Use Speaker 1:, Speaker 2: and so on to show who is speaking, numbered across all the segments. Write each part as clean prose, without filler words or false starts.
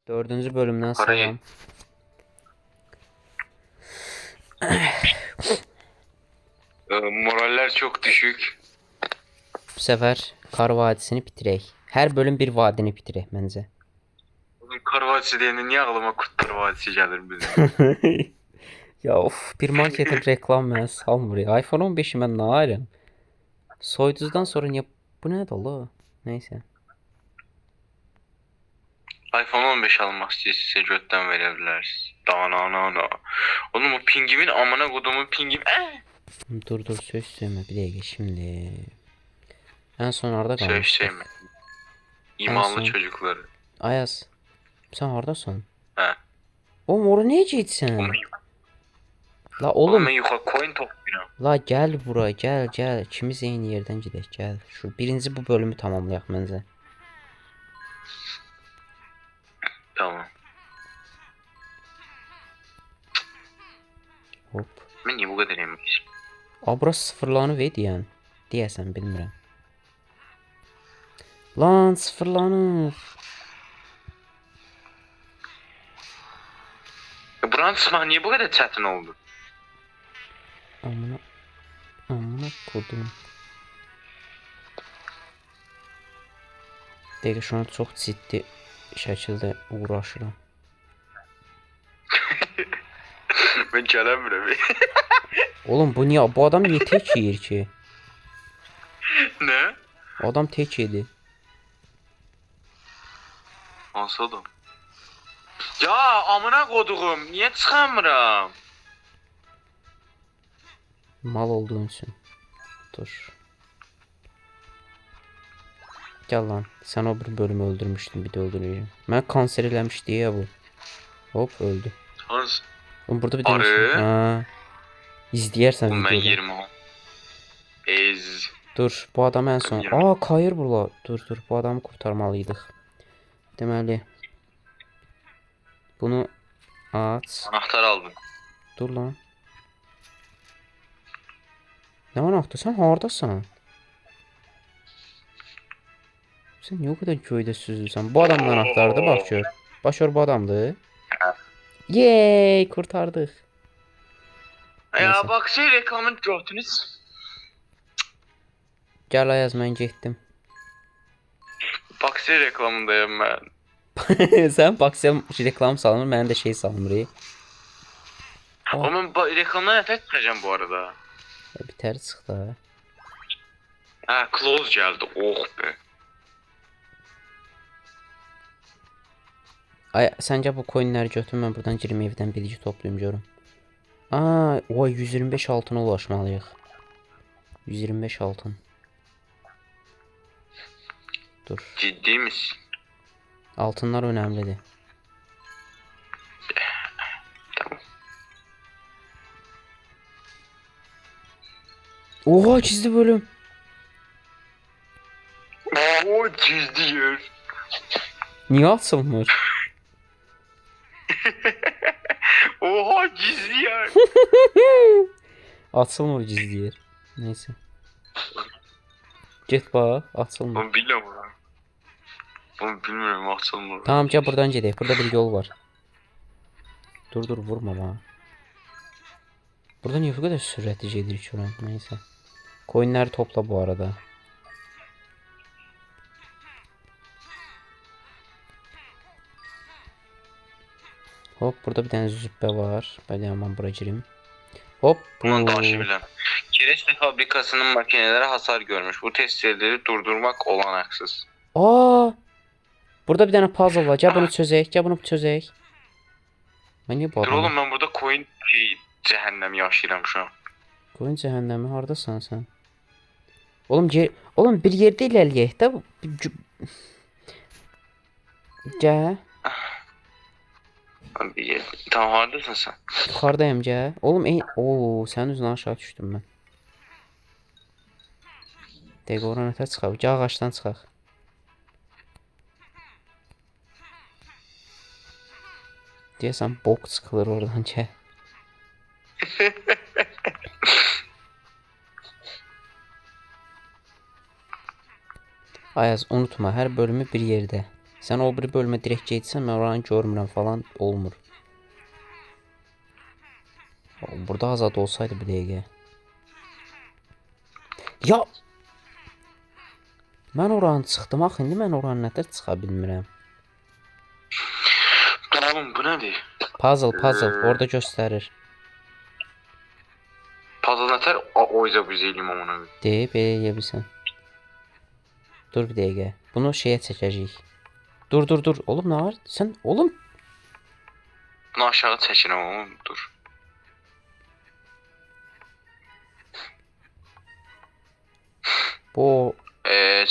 Speaker 1: Dördüncü bölümden
Speaker 2: Parayı
Speaker 1: salam.
Speaker 2: moraller çok düşük.
Speaker 1: Bu sefer Kar Vadisi'ni bitirək. Her bölüm bir vadini bitirək məncə.
Speaker 2: Oğlum Kar Vadisi deyəndə niye aklıma Kurtlar Vadisi gelir bizim?
Speaker 1: Ya of, bir marketin reklam mənə salmır ya. iPhone 15'i mən nə ayırım? Soyduzdan sonra niye bu ne dolu? Neyse.
Speaker 2: iPhone 15 almak istəyirsə götdən verə bilərsiniz. Dananana. Oğlum o pingimin amına kodumun pingim.
Speaker 1: Dur söz söyleme bir dakika şimdi. En son orada
Speaker 2: Söz
Speaker 1: kalmıştık.
Speaker 2: sevme.
Speaker 1: En
Speaker 2: İmanlı
Speaker 1: son
Speaker 2: çocukları.
Speaker 1: Ayaz. Sen oradasın.
Speaker 2: He.
Speaker 1: Oğlum oraya niye gitsen?
Speaker 2: Oğlum,
Speaker 1: La
Speaker 2: oğlum
Speaker 1: oğlum.
Speaker 2: ben yukarı coin topluyorum.
Speaker 1: La gel buraya gel. İkimiz eyni yerden gidelim gel. Şu birinci bu bölümü tamamlayaq məncə.
Speaker 2: Tamam.
Speaker 1: Hop.
Speaker 2: Ben niye bu kadar eminmişim?
Speaker 1: Burası sıfırlanıb deyən. Deyəsən bilmirəm. Lan sıfırlanıb.
Speaker 2: Buranın tutmak niye bu kadar çetin oldu?
Speaker 1: Amına kodum. Dəqiqə şu an çox ciddi şəkildə uğraşıram.
Speaker 2: Ben gelemiyorum.
Speaker 1: Oğlum bu adam niye tek yiyir ki?
Speaker 2: Ne?
Speaker 1: Adam tek yedi.
Speaker 2: Nasıl adam? Ya amına koduğum niye çıkamıram?
Speaker 1: Mal olduğun için. Dur. Gel lan. Sen o bir bölümü öldürmüştün, bir de öldüreceğim. Ben kanser eləmişdi ya bu. Hop öldü.
Speaker 2: Hans.
Speaker 1: Oğlum burada bir
Speaker 2: Arı.
Speaker 1: tane ha. İzləyərsən
Speaker 2: Oğlum ben
Speaker 1: videoda.
Speaker 2: 20 Ez.
Speaker 1: Dur bu adam en son.
Speaker 2: Bilmiyorum.
Speaker 1: Kayır bula. Dur bu adamı kurtarmalıydıq. Deməli. Bunu aç.
Speaker 2: Anahtar aldım.
Speaker 1: Dur lan. Ne anahtar? Sen hardasan? Sen niye o kadar köyde süzülsən? Bu adamın anahtarıdır bak gör. Başör bu adamdır. Yey kurtardık. Neyse.
Speaker 2: Ya bak şey reklamını gördünüz.
Speaker 1: Gel Ayaz mən getdim.
Speaker 2: Bak şey reklamındayım ben.
Speaker 1: Sen baksam reklam salınır, mənim də şey salınır.
Speaker 2: Ama ben reklamdan nefes çıkacağım bu arada.
Speaker 1: Biter çıxdı ha.
Speaker 2: Ha close geldi. Oh be.
Speaker 1: Ay səncə bu coinləri götürüm, mən buradan girim evdən bilgi toplayım görüm. Oy 125 altına ulaşmalıyıq. 125 altın. Dur.
Speaker 2: Ciddi misin?
Speaker 1: Altınlar önemlidir. Oha çizdi bölüm.
Speaker 2: Oo ciddi yer.
Speaker 1: Niye açılmır?
Speaker 2: Oha gizli yer.
Speaker 1: Açılmır gizli yer. Neyse. Get bak açılmır.
Speaker 2: Ben bilmiyorum lan. Ben bilmiyorum açılmıyor.
Speaker 1: Tamam gel buradan gidelim. Burada bir yol var. Dur vurma bana. Burada niye bu kadar süratli gelir ki oran? Neyse. Coinleri topla bu arada. Hop burada bir tane züppe var. Ben hemen buraya gireyim. Hop.
Speaker 2: Bundan da aşı bilen. Kireçli fabrikasının makineleri hasar görmüş. Bu testleri durdurmak olanaksız.
Speaker 1: Burada bir tane puzzle var. Gel bunu çözək. Gel bunu çözək. Ben niye bu
Speaker 2: Dur
Speaker 1: adamı?
Speaker 2: oğlum ben burada coin cehennem yaşayıram şu an.
Speaker 1: Coin cehennemi hardasan sen? Oğlum bir yerde ilerleyək də. Gel.
Speaker 2: Abi tamam haklısın sen.
Speaker 1: Yukarıdayım gel. Oğlum senin yüzünden aşağı düştüm ben. Dəqiqə oran ötə çıxaq. Gel ağaçdan çıxaq. Deyəsən bok çıxılır oradan gel. Ayaz unutma her bölümü bir yerde. Sən o biri bölümə direkt getsən, mən oranı görmürəm falan olmur. Burada azad olsaydı bir dəqiqə. Ya! Mən oranı çıxdım axı, indi mən oranı nətər çıxa bilmirəm.
Speaker 2: Oğlum bu nədir?
Speaker 1: Puzzle orada göstərir.
Speaker 2: Puzzle nətər o yüzden bu eləyim amına koyayım.
Speaker 1: Deyib belə eləyə bilsən. Dur bir dəqiqə. Bunu şeyə çəkəcəyik. Dur. Oğlum nə var? Sən oğlum
Speaker 2: Bunu aşağı çəkinəm oğlum. Dur.
Speaker 1: bu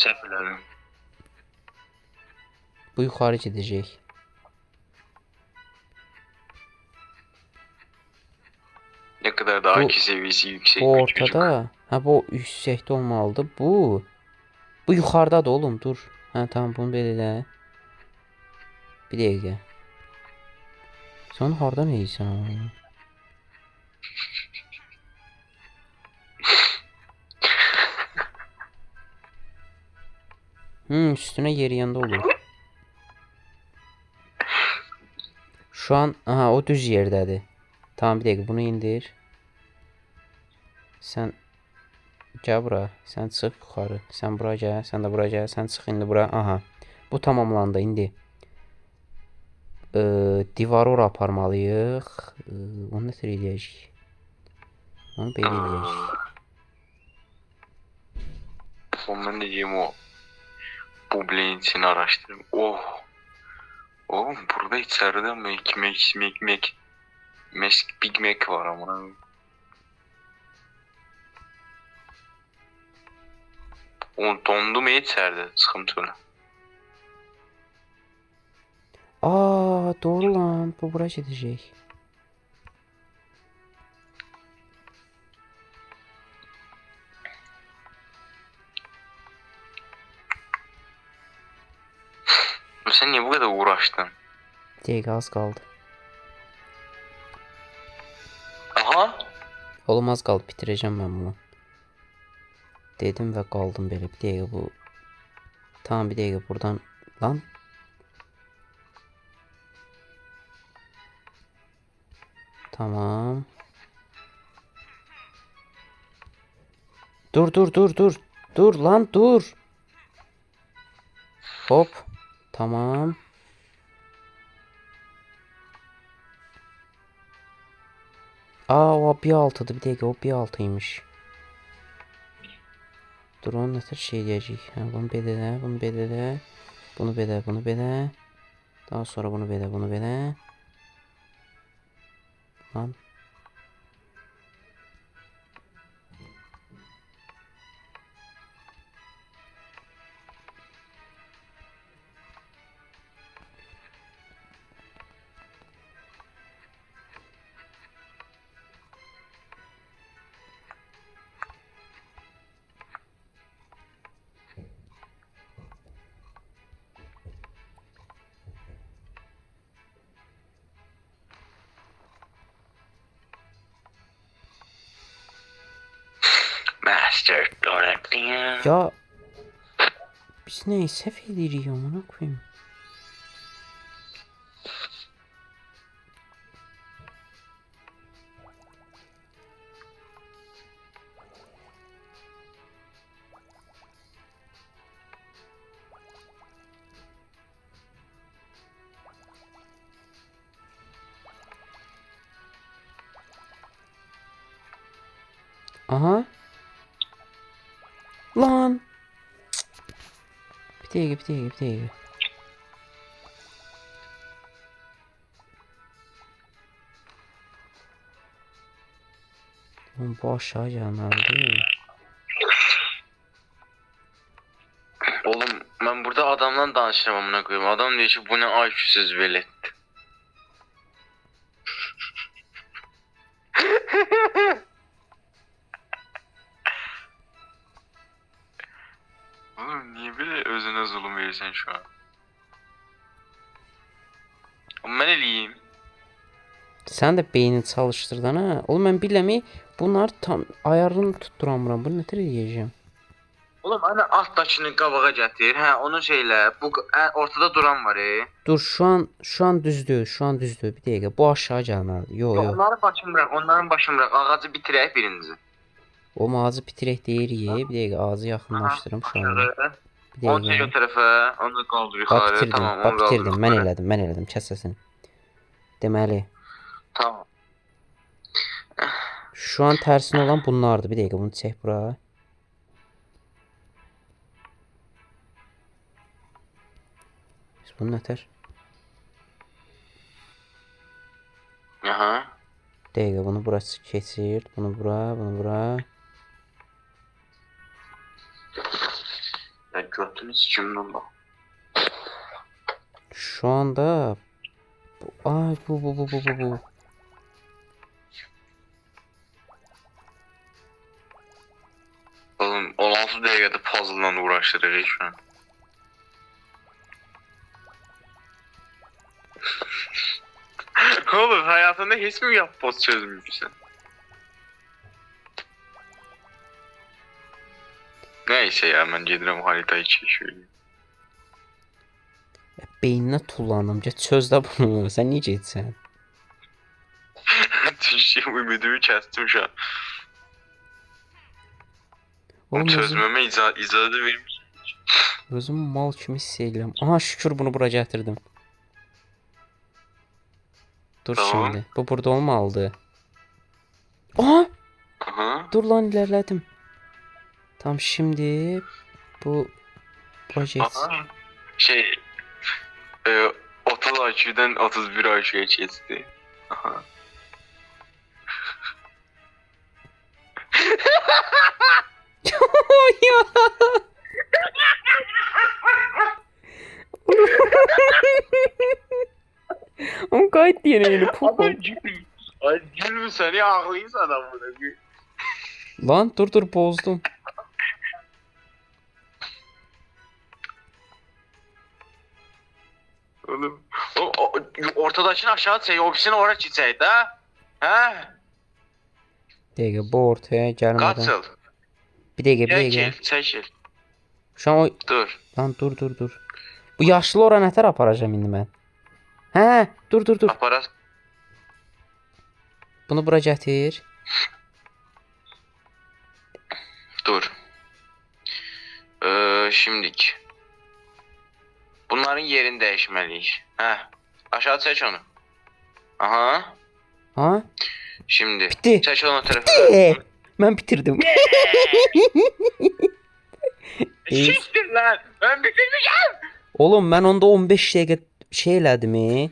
Speaker 2: Səhv elədim.
Speaker 1: bu yuxarı gedəcək.
Speaker 2: Ne kadar daha
Speaker 1: Bu-
Speaker 2: ki seviyesi yüksek
Speaker 1: Bu
Speaker 2: bir
Speaker 1: ortada.
Speaker 2: çocuk.
Speaker 1: Ha bu yüksekte olmalıdır. Bu yukarıdadır oğlum dur. Ha tamam bunu belə elə. Bir dəqiqə. Sən hardan eysən? Üstüne yeriyəndə olur. Şu an aha o düz yerdədir. Tamam bir dəqiqə bunu indir. Sən gəl bura. Sən çıx yuxarı. Sən bura gəl. Sən də bura gəl. Sən çıx indi bura. Aha. Bu tamamlandı indi. Divarı ora aparmalıyıq. Onu nətər eləyəcəyik? Onu belə eləyəcəyik.
Speaker 2: Ben de diyeyim o. Bu bileğin içini araştırayım. Oh. Oğlum burada içeride Big Mac var amına koyayım. Oğlum dondu mu içeride? Sıkıntı öyle.
Speaker 1: Aa doğru lan. Bu bura gedəcək.
Speaker 2: Sen niye bu kadar uğraştın?
Speaker 1: Bir dəqiqə az qaldı.
Speaker 2: Aha.
Speaker 1: Oğlum az qaldı bitirəcəm mən bunu. Dedim və qaldım belə. Bir dəqiqə bu. Tamam bir dəqiqə buradan lan. Tamam. Dur. Dur lan dur. Hop. Tamam. Aa o bir altıdı bir dəqiqə o bir altıymış. Dur onu nətər şey deyəcəyik. Ha, bunu belə elə, bunu belə elə. Bunu belə, bunu belə. Daha sonra bunu belə, bunu belə. Lan.
Speaker 2: Master Donatien.
Speaker 1: Ya biz neyi səhv edirik amına koyayım. Aha. Lan. Bir dəqiqə. Oğlum bu aşağı gelmeli.
Speaker 2: Oğlum ben burada adamla danışıyorum amına koyayım. Adam diyor ki bu ne IQ'suz velet. Oğlum niye böyle özüne zulüm verirsen şu an? Oğlum ben eləyim.
Speaker 1: Sen de beynini çalıştırdın ha. Oğlum ben biləmi bunlar tam ayarını tutturamıram. Bunu nətər edəcəm?
Speaker 2: Oğlum hani alttakini qabağa gətir. Hə, onun şeylə bu ortada duran var.
Speaker 1: Dur, şu an düzdür. Şu an düzdür. Bir dəqiqə. Bu aşağı gəlməlidir. Yo, yo.
Speaker 2: Onların başını bırak, onların başını bırak. Ağacı bitirək birinci.
Speaker 1: O ağacı bitirək deyirik. Bir dəqiqə ağacı yaxınlaşdırım şu an.
Speaker 2: Aşağı.
Speaker 1: Bir
Speaker 2: Onu çək o
Speaker 1: dəqiqə.
Speaker 2: tərəfə, onu qaldır
Speaker 1: Bax
Speaker 2: yuxarı.
Speaker 1: bitirdim.
Speaker 2: Tamam,
Speaker 1: Bax
Speaker 2: onu qaldır
Speaker 1: bitirdim. Mən
Speaker 2: yuxarı.
Speaker 1: elədim. Mən elədim. Kəs səsini. Deməli,
Speaker 2: Tamam.
Speaker 1: şu an tərsinə olan bunlardır. Bir dəqiqə bunu çək bura. Biz bunu nətər?
Speaker 2: Aha.
Speaker 1: Bir dəqiqə bunu bura keçir. Bunu bura, bunu bura.
Speaker 2: Ya götünü sikimdən bax.
Speaker 1: Şu anda ay bu.
Speaker 2: Oğlum 16 dəqiqədə puzzle-la uğraşdırırıq şu an. Oğlum hayatında hiç mi yapboz çözmüşsün? Neyse ya ben gedirəm haritayı çekiyorum.
Speaker 1: Beyninə tullandım. Get çöz də bunu. Sən niyə getsən?
Speaker 2: Düşdüyüm ümidimi kestim şu an.
Speaker 1: Oğlum özüm,
Speaker 2: Çözmeme izadı vermiş.
Speaker 1: özüm mal kimi hiss edirəm. Aha şükür bunu bura gətirdim. Dur
Speaker 2: Tamam.
Speaker 1: şimdi. Bu burada olmalıdır. Aha!
Speaker 2: Aha.
Speaker 1: Dur lan ilerledim. Tam şimdi bu projet.
Speaker 2: Aha. Şey 30 IQ'den 31 IQ'ya geçti. Aha.
Speaker 1: ya. O gayet yeni puk.
Speaker 2: Ay gülüm seni ağlayayım sana burada.
Speaker 1: Lan dur bozdum.
Speaker 2: Oğlum. Ortadakini aşağı çek, o ikisini oraya çizseydi ha? He?
Speaker 1: Dəqiqə bu ortaya gəlmədən.
Speaker 2: Qaçıl.
Speaker 1: Bir dəqiqə.
Speaker 2: Çekil, çekil.
Speaker 1: Şu an o
Speaker 2: Dur.
Speaker 1: lan dur. Bu yaşlı ora nətər aparacağım indi mən? Hə, dur.
Speaker 2: Aparat.
Speaker 1: Bunu bura gətir.
Speaker 2: Dur. Şimdik. Bunların yerini değişmeliyiz. Heh. Aşağı çek onu. Aha.
Speaker 1: Ha?
Speaker 2: Şimdi.
Speaker 1: Bitti.
Speaker 2: Çek onu tarafa.
Speaker 1: Mən bitirdim.
Speaker 2: Siktir lan. Ben bitirmişim.
Speaker 1: Oğlum mən onda 15 dəqiqə şey elədim.